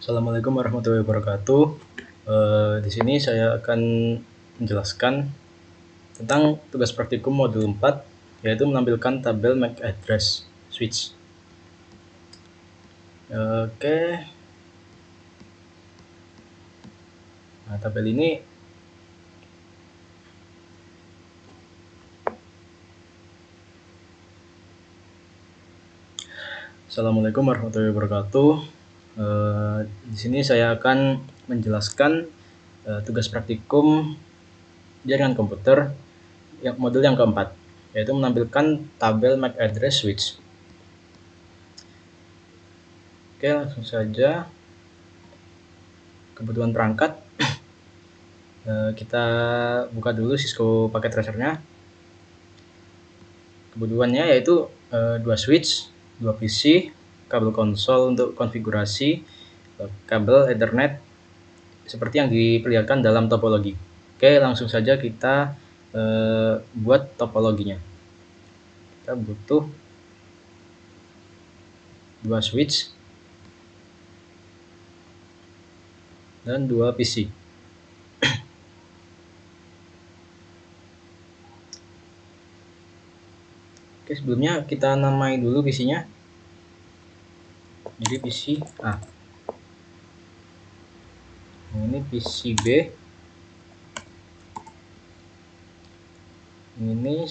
Assalamualaikum warahmatullahi wabarakatuh. Di sini saya akan menjelaskan tentang tugas praktikum modul 4, yaitu menampilkan tabel MAC address switch. Oke. Nah, tabel ini Assalamualaikum warahmatullahi wabarakatuh. Di sini saya akan menjelaskan tugas praktikum jaringan komputer yang modul yang keempat, yaitu menampilkan tabel MAC address switch. Oke, langsung saja. Kebutuhan perangkat, kita buka dulu Cisco paket tracernya. Kebutuhannya yaitu 2 switch, 2 PC, kabel konsol untuk konfigurasi, kabel Ethernet seperti yang diperlihatkan dalam topologi. Oke, langsung saja kita buat topologinya. Kita butuh 2 switch dan 2 PC. Oke, sebelumnya kita namai dulu PC-nya. Jadi PC A. Ini PC B. Ini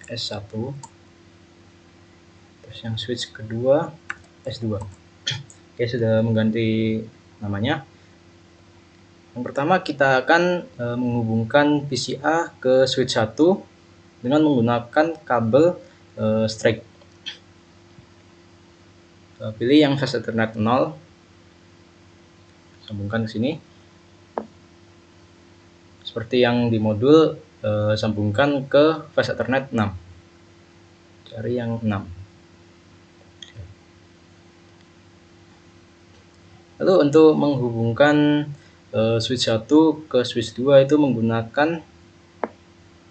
S1. Terus yang switch kedua S2. Oke, sudah mengganti namanya. Yang pertama kita akan menghubungkan PC A ke switch 1 dengan menggunakan kabel straight. Pilih yang fast Ethernet 0, sambungkan ke sini. Seperti yang di modul, sambungkan ke fast Ethernet 6. Cari yang 6. Lalu untuk menghubungkan switch 1 ke switch 2 itu menggunakan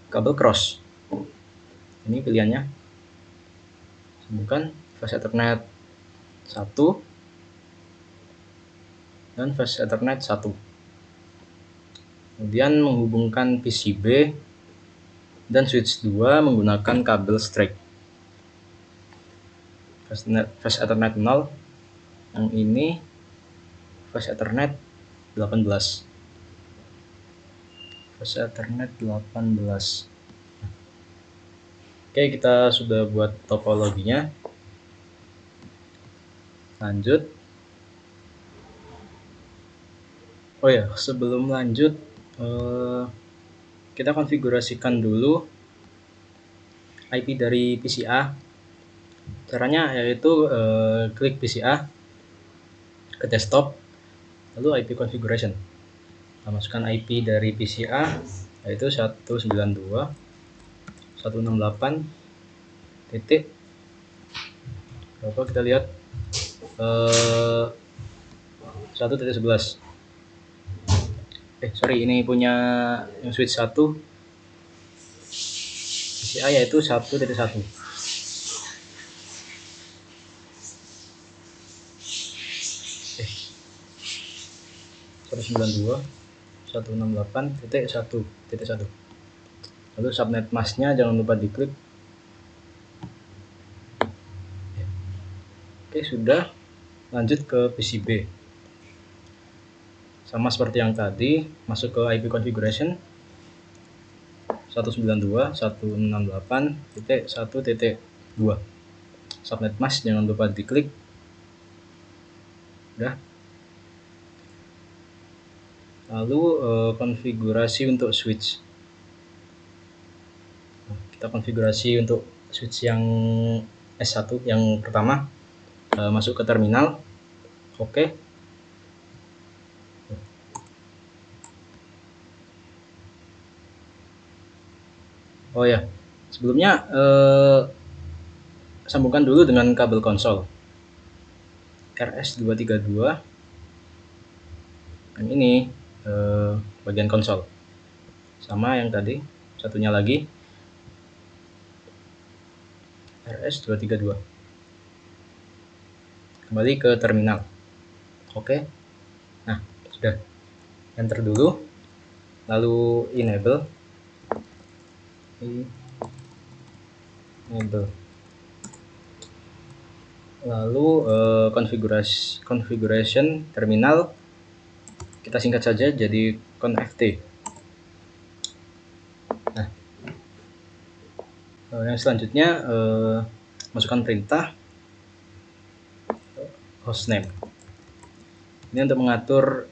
kabel cross. Ini pilihannya. Sambungkan fast Ethernet 1 dan fast Ethernet 1. Kemudian menghubungkan PCB dan switch 2 menggunakan kabel straight. Fast Ethernet 0. Yang ini fast Ethernet 18. Fast Ethernet 18. Oke, kita sudah buat topologinya. Lanjut. Oh ya, sebelum lanjut kita konfigurasikan dulu IP dari PC A. Caranya yaitu klik PC A ke desktop, lalu IP configuration. Kita masukkan IP dari PC A yaitu 192.168. Titik berapa kita lihat 1.11. Sorry, ini punya yang switch 1 PCI yaitu 1.1. 192.168.1.1. Lalu subnet masknya jangan lupa diklik. Oke, sudah. Lanjut ke PCB. Sama seperti yang tadi, masuk ke IP configuration 192.168.1.2. Subnet mask jangan lupa diklik. Udah. Lalu konfigurasi untuk switch. Kita konfigurasi untuk switch yang S1 yang pertama. Masuk ke terminal. Oke. Oh ya, sebelumnya sambungkan dulu dengan kabel konsol RS232. Yang ini bagian konsol. Sama yang tadi, satunya lagi RS232. Kembali ke terminal. Oke. Nah, sudah. Enter dulu, lalu enable, lalu configuration terminal kita singkat saja jadi conft. Nah, yang selanjutnya masukkan perintah hostname. Ini untuk mengatur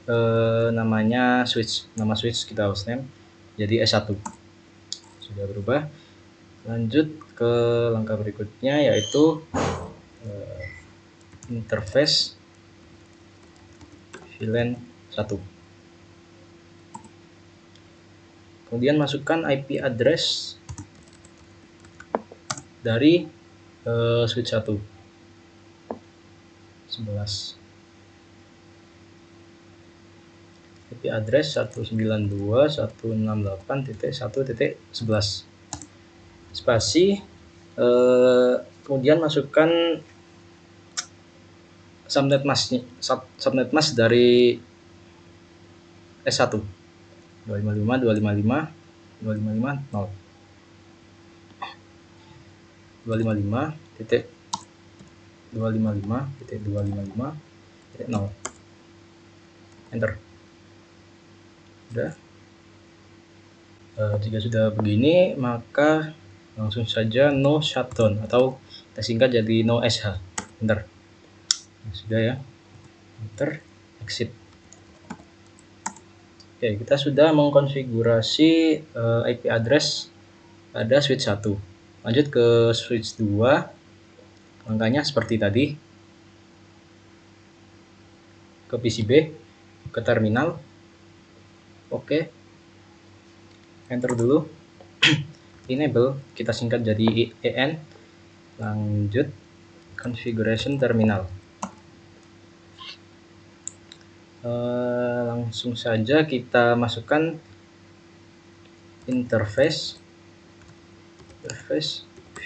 namanya switch, nama switch kita hostname jadi S1. Sudah berubah. Lanjut ke langkah berikutnya yaitu interface VLAN 1. Kemudian masukkan IP address dari switch 1 11. IP address 192.168.1.11 spasi, kemudian masukkan subnet mask dari S1 255.255.255.0 255.255.255.0. Enter. Sudah. Jika sudah begini, maka langsung saja no shutdown atau kita singkat jadi no SH. Enter. Sudah ya. Enter. Exit. Oke, kita sudah mengkonfigurasi IP address pada switch 1. Lanjut ke switch 2. Langkahnya seperti tadi. Ke PCB, ke terminal. Oke. Enter dulu. Enable, kita singkat jadi EN. Lanjut configuration terminal. Langsung saja kita masukkan interface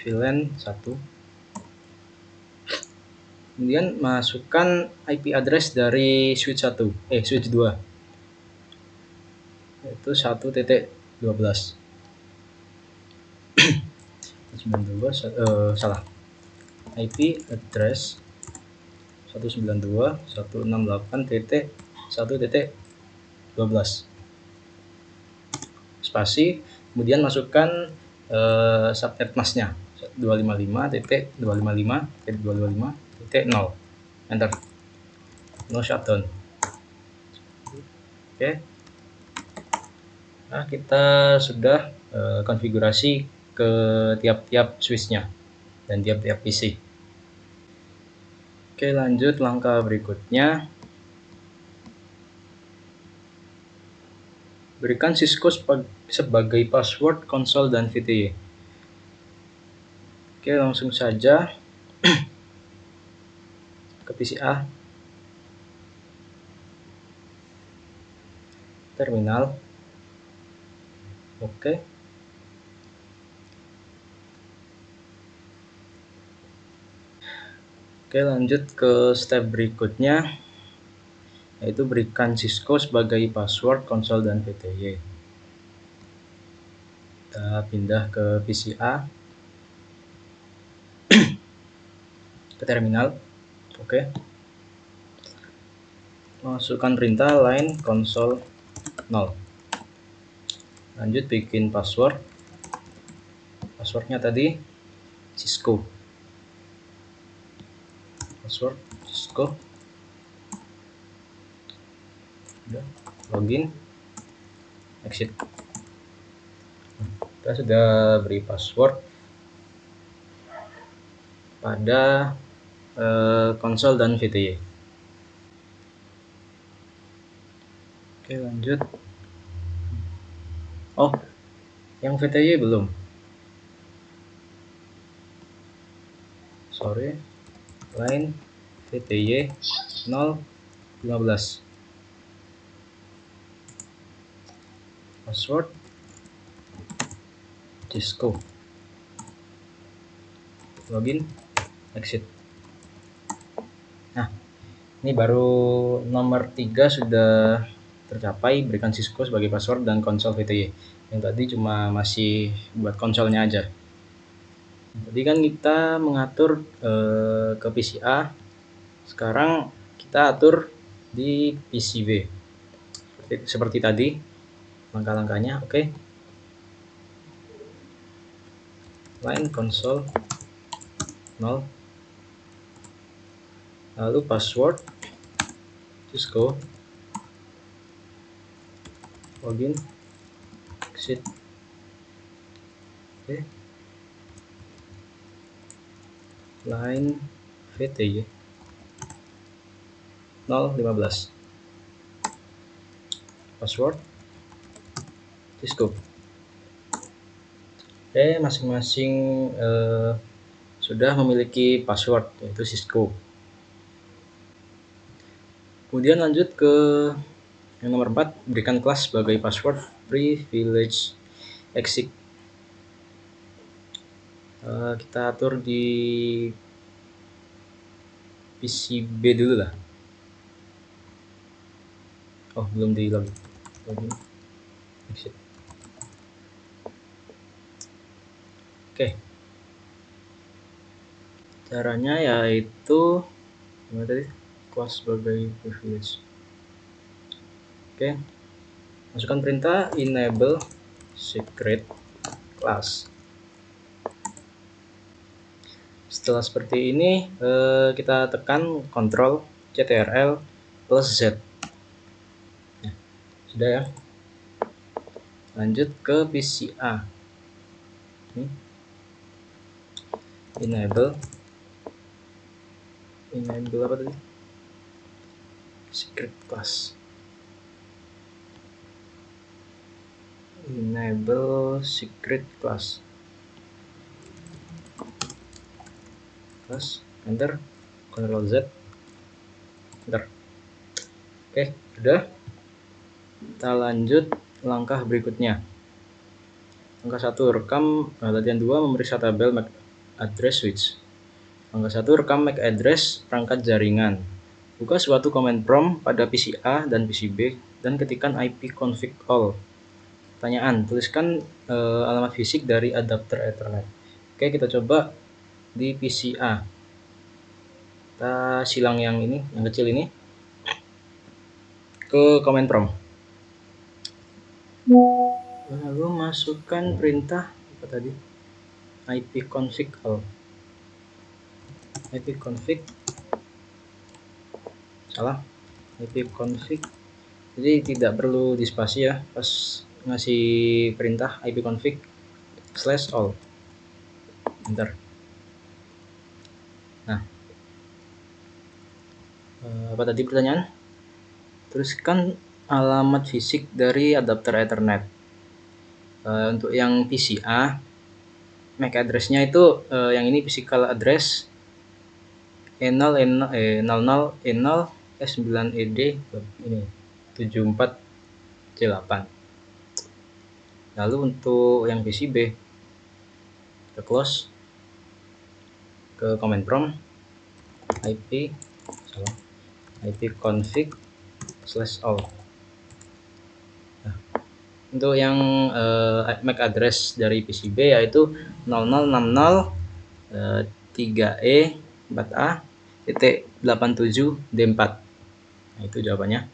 VLAN 1. Kemudian masukkan IP address dari switch 1, switch 2 yaitu 1.12. 92 salah. IP address 192.168.1.12 spasi, kemudian masukkan subnet masknya 255.255.255.0. Enter. No shutdown. Oke. Nah, kita sudah konfigurasi ke tiap-tiap switchnya dan tiap-tiap PC. Oke, lanjut langkah berikutnya. Berikan Cisco sebagai password konsol dan VTY. Oke, langsung saja ke PC A. Terminal. Oke. Oke, lanjut ke step berikutnya, yaitu berikan Cisco sebagai password konsol dan VTY. Kita pindah ke PC A, ke terminal. Oke. Masukkan perintah line console 0. Lanjut bikin password. Passwordnya tadi Cisco. Password Cisco. Udah, login, exit. Kita sudah beri password pada konsol dan VTY. Oke, lanjut. Oh, yang VTY belum. Sorry. Line VTY 015. Password Cisco. Login, exit. Nah, Ini baru nomor 3 sudah tercapai, berikan Cisco sebagai password dan konsol VTY. Yang tadi cuma masih buat konsolnya aja. Tadi kan kita mengatur ke PC A, sekarang kita atur di PC B. Seperti tadi langkah-langkahnya. Oke. Line console 0, lalu password Cisco, login, exit. Oke. Line VTY 015, password Cisco. Oke, masing-masing sudah memiliki password, yaitu Cisco. Kemudian lanjut ke yang nomor 4, berikan kelas sebagai password privilege exit. Kita atur di PCB dulu lah. Oh, belum di login. Exit. Oke. Caranya yaitu gimana tadi? Kelas sebagai privilege. Oke. Masukkan perintah enable secret class. Setelah seperti ini, kita tekan Ctrl Ctrl plus Z. Nah, sudah ya. Lanjut ke PC A. Ini. Enable apa tadi? Secret class. Enable secret class. Enter, Ctrl Z, enter. Oke, sudah. Kita lanjut langkah berikutnya. Langkah 1, rekam latihan 2, memeriksa tabel MAC address switch. Langkah 1, rekam MAC address perangkat jaringan. Buka suatu command prompt pada PC A dan PC B dan ketikkan ipconfig all. Pertanyaan, tuliskan alamat fisik dari adapter Ethernet. Oke, kita coba di PC A. Kita silang yang ini, yang kecil ini, ke command prompt. Lalu masukkan perintah apa tadi? ipconfig all. ipconfig salah. ipconfig. Jadi tidak perlu dispasi ya pas ngasih perintah ipconfig /all. Enter. Nah, apa tadi pertanyaan? Tuliskan alamat fisik dari adapter Ethernet. Untuk yang PC A, MAC address-nya itu yang ini physical address E0 00 E0 S9ED ini 74 C8. Lalu untuk yang PCB, kita close ke command prompt ipconfig /all. Nah, untuk yang MAC address dari PCB yaitu 0060 3E 4A titik 87 D4. Nah, itu jawabannya.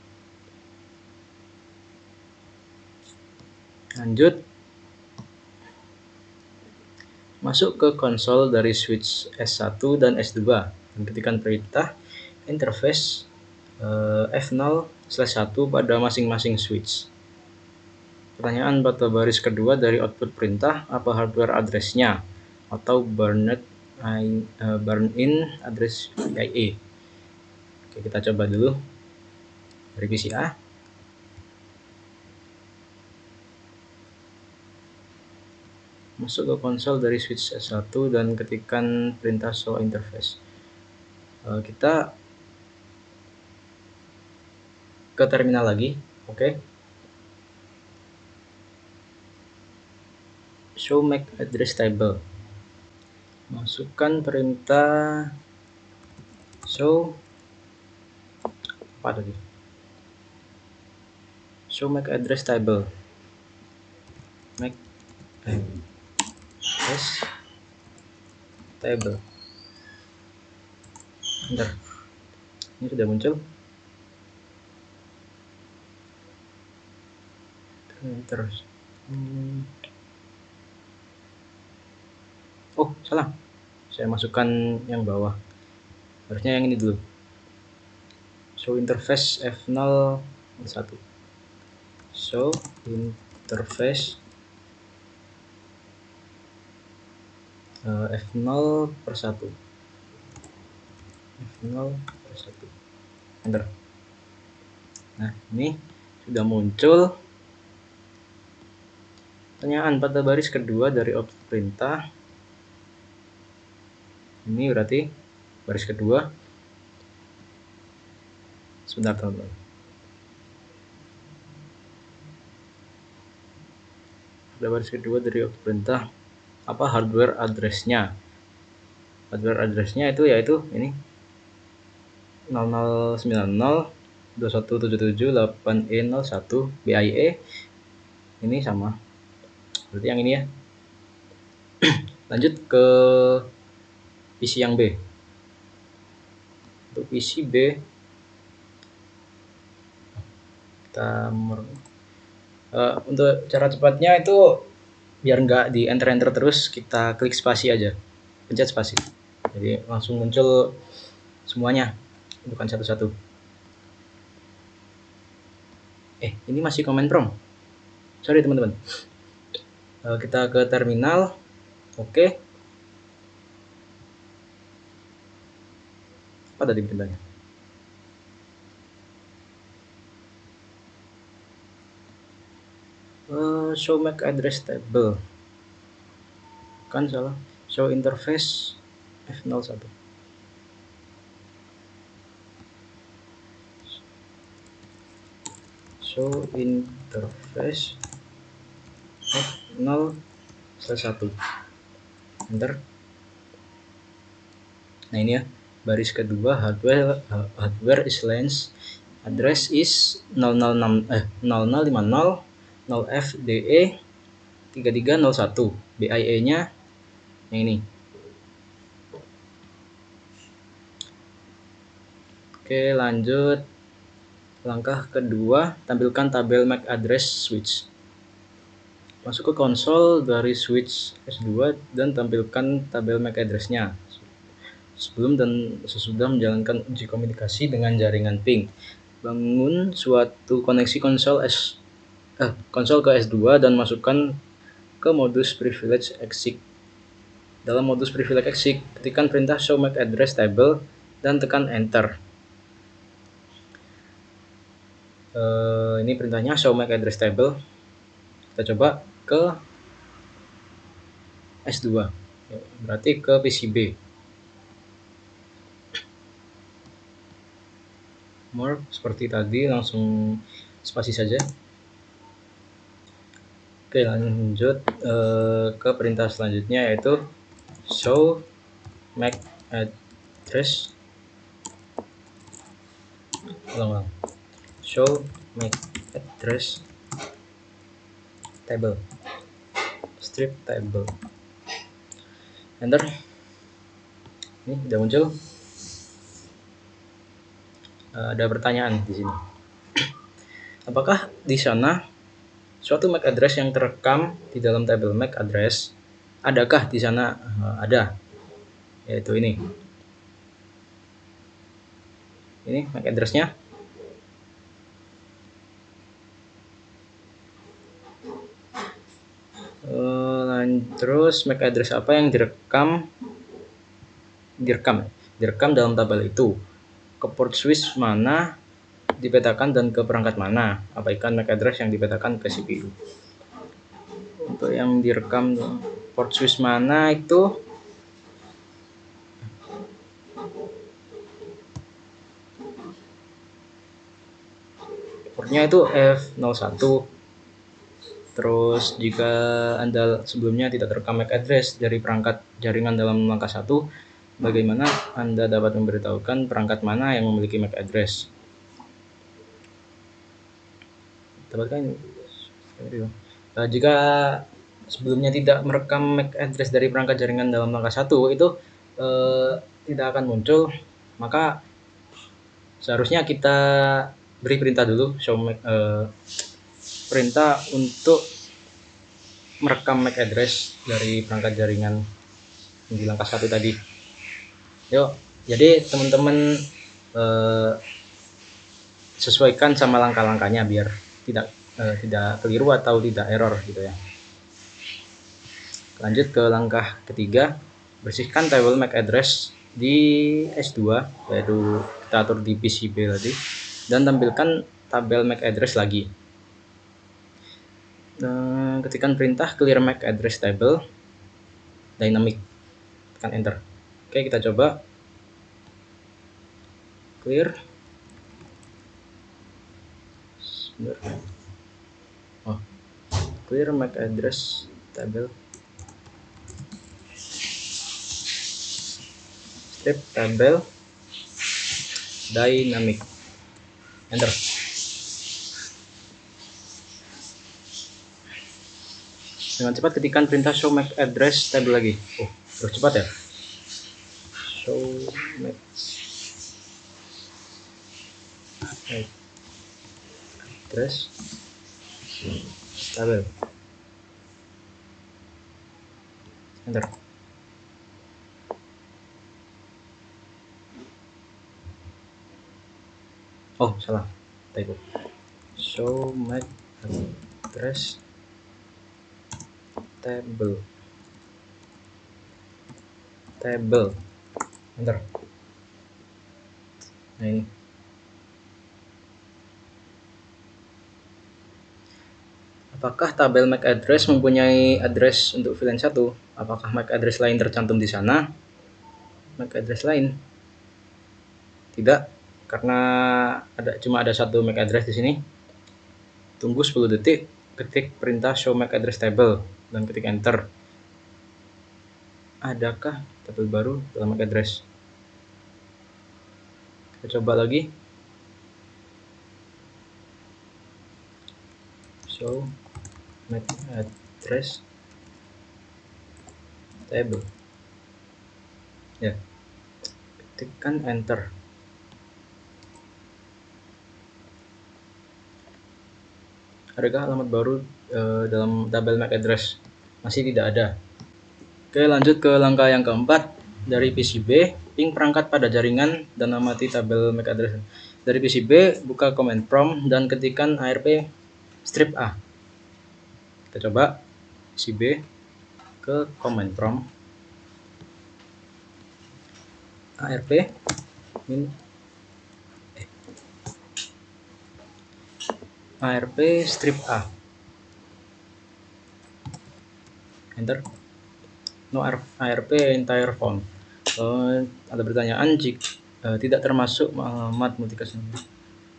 Lanjut, masuk ke konsol dari switch S1 dan S2 dan ketikkan perintah interface F0/1 pada masing-masing switch. Pertanyaan pada baris kedua dari output perintah, apa hardware address-nya atau burn in address PIA. Oke, kita coba dulu dari PC A. Masuk ke konsol dari switch S1 dan ketikkan perintah show interface. Kita ke terminal lagi. Oke. Show MAC address table. Masukkan perintah show Apa tadi? Show MAC address table. MAC address table. Bentar. Ini sudah muncul. Terus. Oh, salah. Saya masukkan yang bawah. Harusnya yang ini dulu. Show interface F0 1. Show interface F0 per 1. F0 per 1. Enter. Nah, ini sudah muncul pertanyaan pada baris kedua dari objek perintah. Ini berarti baris kedua. Sebentar, teman-teman. Pada baris kedua dari objek perintah, apa hardware address-nya? Hardware address-nya itu yaitu ini 0090217778E01 BIE. Ini sama. Berarti yang ini ya. Lanjut ke PC yang B. Untuk PC B kita untuk cara cepatnya itu biar nggak di enter terus, kita klik spasi aja, pencet spasi, jadi langsung muncul semuanya, bukan satu-satu. Ini masih command prompt, sorry teman-teman. Kita ke terminal. Oke. Apa tadi perintahnya? Show MAC address table, kan salah. Show interface F01. Show interface F0/1. Enter. Nah ini ya, baris kedua hardware is length address is 0050 0FDE 3301 BIE-nya yang ini. Oke, lanjut. Langkah kedua, tampilkan tabel MAC address switch. Masuk ke konsol dari switch S2 dan tampilkan tabel MAC address-nya sebelum dan sesudah menjalankan uji komunikasi dengan jaringan ping. Bangun suatu koneksi konsol ke S2 dan masukkan ke modus privilege exit. Dalam modus privilege exit, ketikkan perintah show MAC address table dan tekan enter. Ini perintahnya show MAC address table. Kita coba ke S2, berarti ke PCB. More seperti tadi, langsung spasi saja. Oke, lanjut ke perintah selanjutnya, yaitu show MAC address. Show MAC address table, strip table. Enter. Ini udah muncul. Ada pertanyaan di sini. Apakah di sana suatu MAC address yang terekam di dalam tabel MAC address? Adakah di sana? Ada, yaitu ini. Ini MAC address-nya. Terus MAC address apa yang direkam dalam tabel itu? Ke port switch mana dipetakan dan ke perangkat mana? Abaikan MAC address yang dipetakan ke CPU. Untuk yang direkam port switch mana itu portnya itu F01. Terus jika Anda sebelumnya tidak terekam MAC address dari perangkat jaringan dalam langkah 1, bagaimana Anda dapat memberitahukan perangkat mana yang memiliki MAC address? dapatkan. Jika sebelumnya tidak merekam MAC address dari perangkat jaringan dalam langkah 1 itu tidak akan muncul, maka seharusnya kita beri perintah dulu show MAC, perintah untuk merekam MAC address dari perangkat jaringan di langkah 1 tadi. Yuk, jadi teman-teman sesuaikan sama langkah-langkahnya biar tidak keliru atau tidak error gitu ya. Lanjut ke langkah ketiga, bersihkan tabel MAC address di S2, yaitu kita atur di PCB tadi, dan tampilkan tabel MAC address lagi. Ketikkan perintah clear MAC address table dynamic, tekan enter. Oke, kita coba clear. Clear MAC address table strip table dynamic, enter. Dengan cepat ketikkan perintah show MAC address table lagi. Terus cepat ya. Show MAC address table, enter. Oh, salah, typo. Show MAC address table, enter. Nah, ini apakah tabel MAC address mempunyai address untuk VLAN 1? Apakah MAC address lain tercantum di sana? MAC address lain tidak, karena cuma ada satu MAC address di sini. Tunggu 10 detik, ketik perintah show MAC address table dan ketik enter. Adakah tabel baru dalam MAC address? Kita coba lagi. Show MAC address table. Ya, ketikkan enter. Adakah alamat baru dalam tabel MAC address? Masih tidak ada. Oke, lanjut ke langkah yang keempat. Dari PCB, ping perangkat pada jaringan dan amati tabel MAC address. Dari PCB, buka command prompt dan ketikkan ARP strip A. Kita coba PCB ke command prompt, ARP strip A, enter. No ARP entire phone. Ada pertanyaan jika tidak termasuk alamat multicast.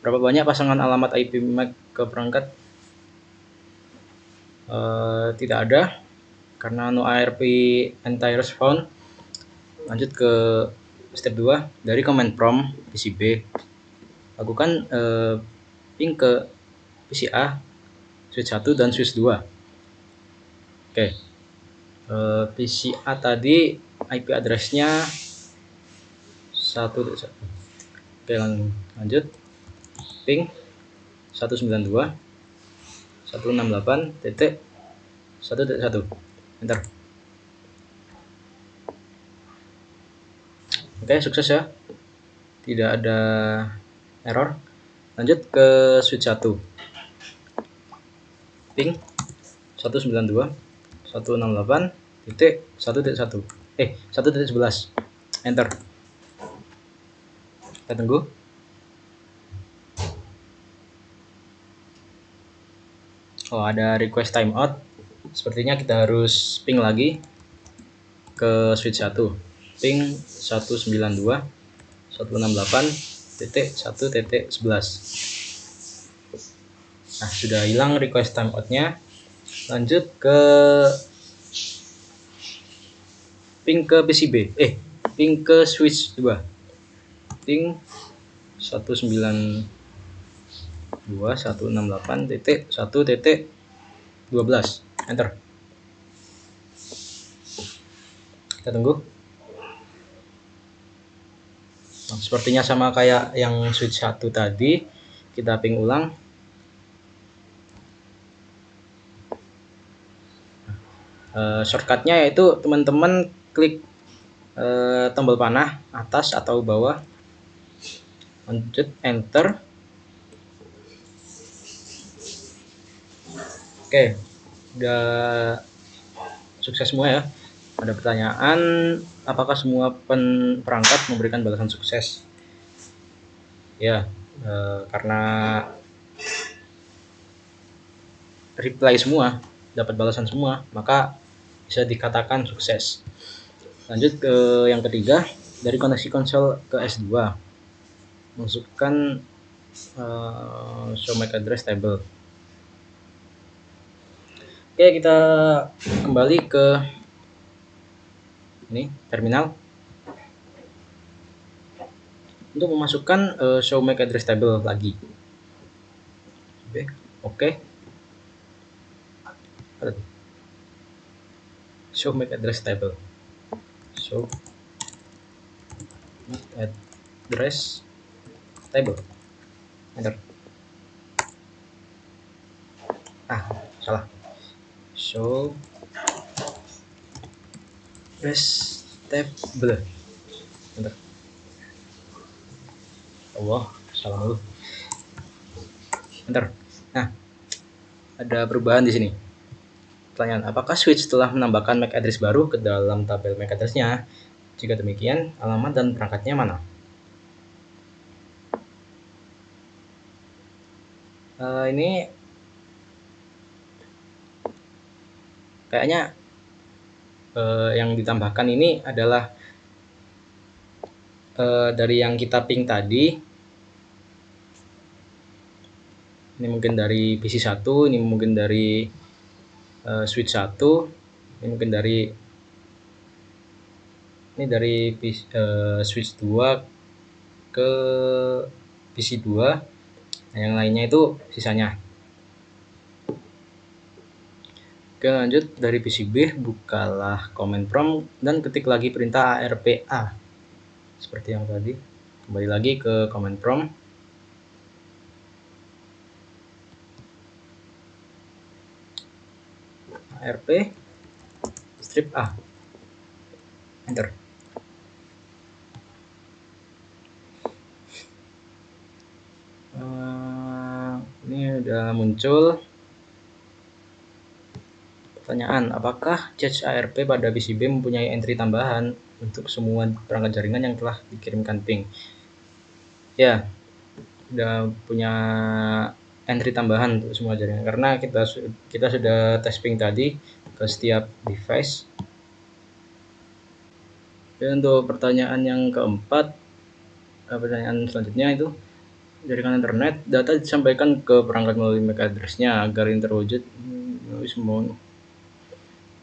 Berapa banyak pasangan alamat IP MAC ke perangkat? Tidak ada, karena no ARP entire phone. Lanjut ke step 2. Dari command prompt PCB, lakukan ping ke PCA, switch 1 dan switch 2. Oke, PCA tadi IP addressnya 1.1. Oke, lanjut ping 192.168.1.1, enter. Oke, sukses ya, tidak ada error. Lanjut ke switch 1, ping 192.168.1.11, enter. Kita tunggu. Oh, ada request timeout. Sepertinya kita harus ping lagi ke switch 1, ping 192.168.1.11. Nah, sudah hilang request timeoutnya. Lanjut ke ping ke PCB, ping ke switch 2, ping 192.168.1.11, 2168.1.12. Enter. Kita tunggu. Nah, sepertinya sama kayak yang switch 1 tadi. Kita ping ulang. Shortcutnya yaitu teman-teman klik tombol panah atas atau bawah, lanjut enter. Oke, udah sukses semua ya. Ada pertanyaan, apakah semua perangkat memberikan balasan sukses? Ya, karena reply semua, dapat balasan semua, maka bisa dikatakan sukses. Lanjut ke yang ketiga, dari koneksi konsol ke S2, masukkan show MAC address table. Oke, kita kembali ke ini terminal untuk memasukkan show MAC address table lagi. Oke. Show MAC address table. Show MAC address table. Enter. Salah. Show address table. Enter. Allah, salah dulu. Enter. Nah, ada perubahan di sini. Pertanyaan, apakah switch telah menambahkan MAC address baru ke dalam tabel MAC address-nya? Jika demikian, alamat dan perangkatnya mana? Ini kayaknya yang ditambahkan ini adalah dari yang kita ping tadi. Ini mungkin dari PC 1, ini mungkin dari switch 1, ini mungkin dari switch 2 ke PC 2. Nah, yang lainnya itu sisanya. Oke, lanjut dari PCB, bukalah command prompt dan ketik lagi perintah ARPA seperti yang tadi. Kembali lagi ke command prompt. ARP strip A. Enter. Ini udah muncul pertanyaan, apakah cache ARP pada PCB mempunyai entry tambahan untuk semua perangkat jaringan yang telah dikirimkan ping? Ya, udah punya entry tambahan untuk semua jaringan karena kita sudah tes ping tadi ke setiap device. Dan untuk pertanyaan yang keempat, pertanyaan selanjutnya itu, jaringan internet, data disampaikan ke perangkat melalui MAC address-nya agar ini terwujud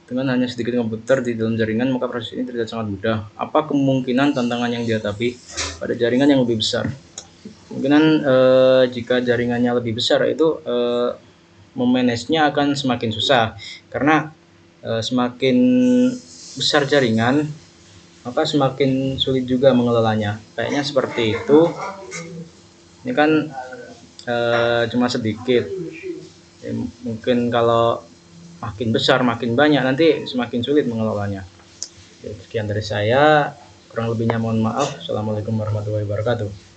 dengan hanya sedikit komputer di dalam jaringan, maka proses ini terlihat sangat mudah. Apa kemungkinan tantangan yang dihadapi pada jaringan yang lebih besar? Kemungkinan jika jaringannya lebih besar itu memanage-nya akan semakin susah karena semakin besar jaringan maka semakin sulit juga mengelolanya. Kayaknya seperti itu. Ini kan cuma sedikit. Ya, mungkin kalau makin besar, makin banyak, nanti semakin sulit mengelolanya. Sekian dari saya. Kurang lebihnya mohon maaf. Assalamualaikum warahmatullahi wabarakatuh.